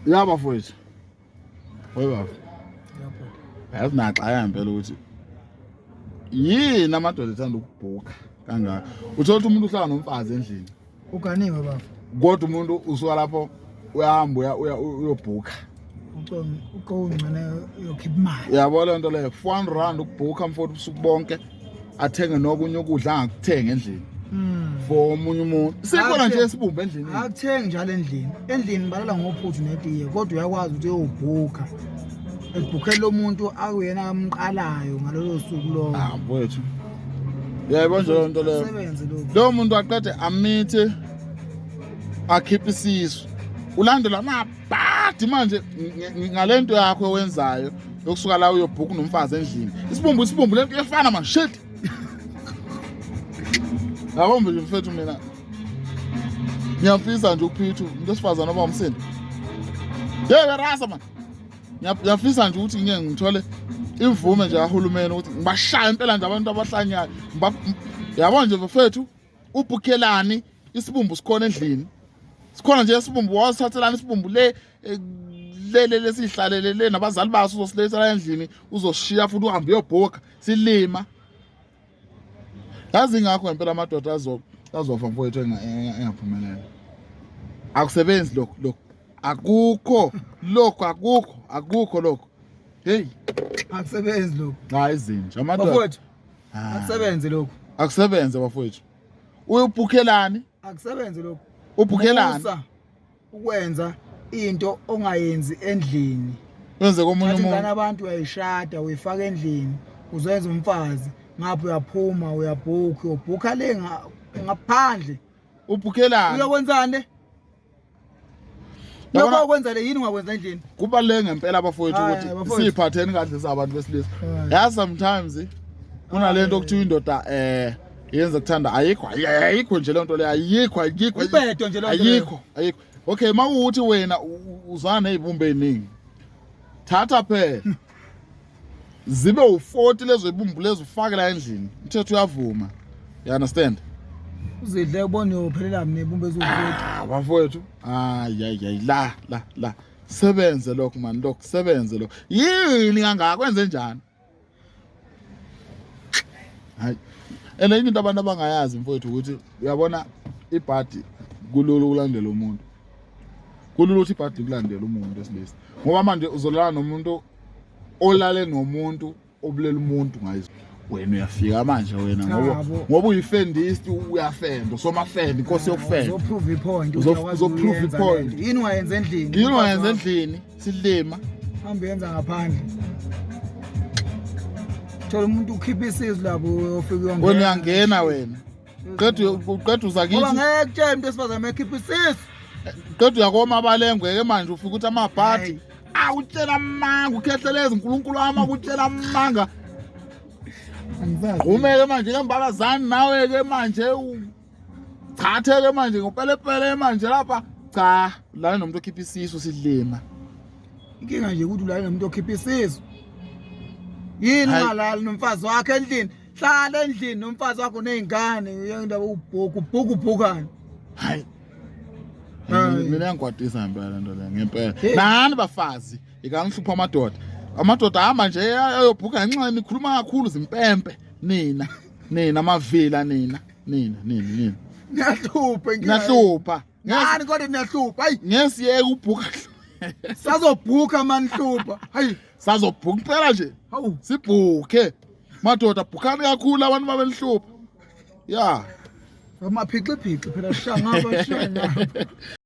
Ya bafowethu. Hoye baba. Yazi naxa yempela ukuthi yini amadoda ethanda ukubhuka kangaka. Uthola ukuthi umuntu uhlala nomfazi endlini. Uganiwe baba. Kodwa umuntu usuka lapho uyahamba uyobhuka. Uqongcane uyokhipha imali. Yabo le nto leyo 400 rand ukubhuka mfowethu ubusuku bonke athenge nokunye ukudla angakuthenga endlini. For omunye umuntu. Sikhona nje esibumba endlini. Akuthengi njalo endlini. Endlini balala ngophuthu netiye kodwa uyakwazi ukuthi uyobhuka. Ebhukhela lo muntu akuyena amqalayo ngalolo suku lo. Mfowethu. Yebo nje le nto leyo. Sebenze lokho. Lo muntu aqede amithe akhipha isisu. Ulandela mabhadi manje ngalento yakho owenzayo yokusuka la uyobhuka nomfazi endlini. Isibumbu lento efana man shit. Yabo manje mfethu mina ngiyafisa nje ukuphithu umuntu esifazana oba umsindo. Yebo rasa man. Ngiyafisa nje ukuthi ngithole imvume nje kahulumeni ukuthi ngibashaya impela nje abantu abahlanyayo. Yabo nje mfethu ubhukelani isibumbu sikhona endlini. Sikhona nje isibumbu wasithathelana isibumbu le sihlalele nabazali baso uzosiletha endlini uzoshiya futhi uhambe uyobhuka silima. Yazi ngakho impela amadoda azofa mfowethu engaphumelela. Akusebenzi lokho. Akukho lokho. Hey, akusebenzi lokho. Hayi izinja amadoda. Bafowethu. Akusebenzi lokho. Akusebenze bafowethu. Uyubhukelani? Akusebenzi lokho. Ubhukelani? Ukwenza into ongayenzi endlini. Wenze komunye umuntu. Ngani abantu uyayishada uyifaka endlini uzenza umfazi ngapha uyaphuma uyabhuka ubhuka le ngaphandle. Ubhukelani? Uyokwenzani? Lokho ukwenza le yini ungakwenza endlini? Kubaleke ngempela abafowethu ukuthi siphatheni kahle sabantu besilisa. Ya sometimes kunalento okuthiwa indoda yenza kuthanda ayikho nje le nto le ayikho. Ibedo nje le nto. Ayikho. Okay, mawukuthi wena uzana nezibumbe eziningi. Thatha phela. Zibe u40 lezo ibumbu lezo ufake la endlini. Umthetho uyavuma. You understand? Uzidle ubone uphelela mina ibumbe eziwu40. Bafowethu. Hayi la. Sebenze lokho man, lokho sebenze lokho. Yini kangaka kwenze njani? Hayi. Enye into abantu abangayazi mfowethu ukuthi uyabona ibhadi kulula ukulandela umuntu. Kulula ukuthi ibhadi kulandela umuntu esilisa. Ngoba manje uzolala nomuntu olale nomuntu obulela umuntu ngayizo. Wena uyafika manje wena ngoba uyifendist uyafenda usomafenda inkosi yokufenda. Uzoprove ipoint uzoprove ipoint. Yini wayenza endlini? Yini wayenza endlini? Silima. Hambe yenza ngaphandle. Thola umuntu ukhipha isizo labo ofika uyongena. Wena uyangena wena. Qedwa uzakithi. Ngoba ngeke kutshela umuntu esifazane ekhipha isizo. Qedwa uyakoma abalengwe ke manje ufika ukuthi amabhadi utshela amanga ukhehleleza uNkulunkulu wami akutshela amanga. Umeke manje ke mbabazani nawe ke manje uchathe ke manje ngopelepele manje lapha cha la nomuntu okhipha isisu sidlima. Inkinga nje ukuthi la nomuntu okhipha isisu. Yini ngalala nomfazi wakhe endlini? Hlala endlini nomfazi wakho nezingane uyendaba ubhukani. Hayi. Mina ngikwatisa ngempela lento le ngempela. Nani bafazi ikangihlupha amadoda. Amadoda ahamba nje ayobhuka ngenxa nikhuluma kakhulu zimpempe nina amavila nina. Niyahlupha. Ngani kodwa niyahlupha? Hayi ngesiyeke ubhuka. Sazobhuka manhlupha. Hayi sazobhuka phela nje. Hawu sibhuke. Madoda bhukani kakhulu abantu babelihlupha. Ya. Amaphixi phela shanga ngapha.